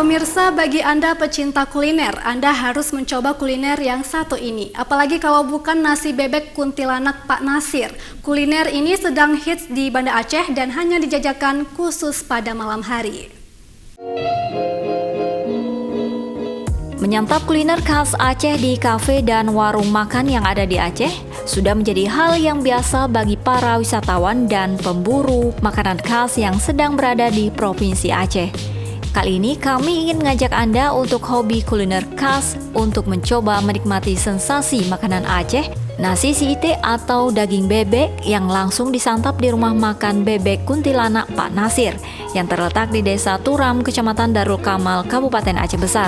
Pemirsa, bagi Anda pecinta kuliner, Anda harus mencoba kuliner yang satu ini. Apalagi kalau bukan nasi bebek kuntilanak Pak Nasir. Kuliner ini sedang hits di Banda Aceh dan hanya dijajakan khusus pada malam hari. Menyantap kuliner khas Aceh di kafe dan warung makan yang ada di Aceh sudah menjadi hal yang biasa bagi para wisatawan dan pemburu makanan khas yang sedang berada di Provinsi Aceh. Kali ini kami ingin mengajak Anda untuk hobi kuliner khas untuk mencoba menikmati sensasi makanan Aceh, nasi siite atau daging bebek yang langsung disantap di rumah makan bebek kuntilanak Pak Nasir yang terletak di Desa Turam, Kecamatan Darul Kamal, Kabupaten Aceh Besar.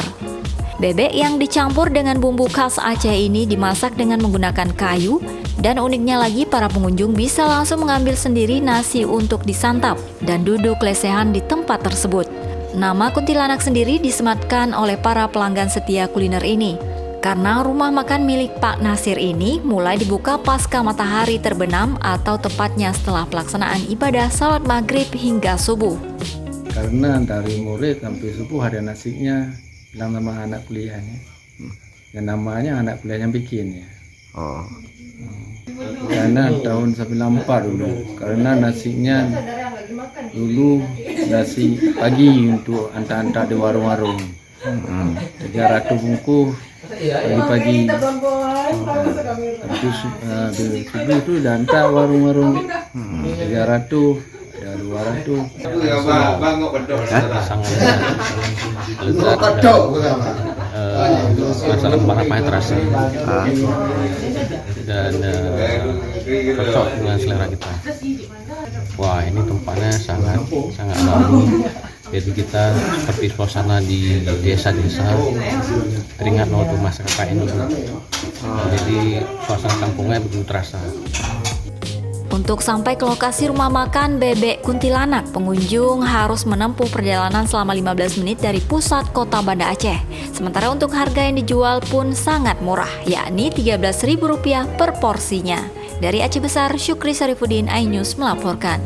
Bebek yang dicampur dengan bumbu khas Aceh ini dimasak dengan menggunakan kayu, dan uniknya lagi para pengunjung bisa langsung mengambil sendiri nasi untuk disantap dan duduk lesehan di tempat tersebut. Nama kuntilanak sendiri disematkan oleh para pelanggan setia kuliner ini karena rumah makan milik Pak Nasir ini mulai dibuka pasca matahari terbenam atau tepatnya setelah pelaksanaan ibadah salat maghrib hingga subuh. Karena dari mulai sampai subuh ada nasinya, bilang sama anak kuliahnya. Yang namanya anak kuliahnya bikin ya. Karena tahun 94 dulu, karena nasinya dulu nasi pagi untuk anta-anta di warung-warung. 300 bungkus pagi-pagi. Habis subuh itu udah anta warung-warung 300, ada 200. Masalah rempah-rempahnya terasa dan cocok dengan selera kita. Wah, ini tempatnya sangat alami. Jadi kita seperti suasana di desa-desa, teringat waktu masa KKN dulu. Jadi suasana kampungnya begitu terasa. Untuk sampai ke lokasi rumah makan bebek kuntilanak, pengunjung harus menempuh perjalanan selama 15 menit dari pusat kota Banda Aceh. Sementara untuk harga yang dijual pun sangat murah, yakni Rp13.000 per porsinya. Dari Aceh Besar, Syukri Sarifuddin, iNews melaporkan.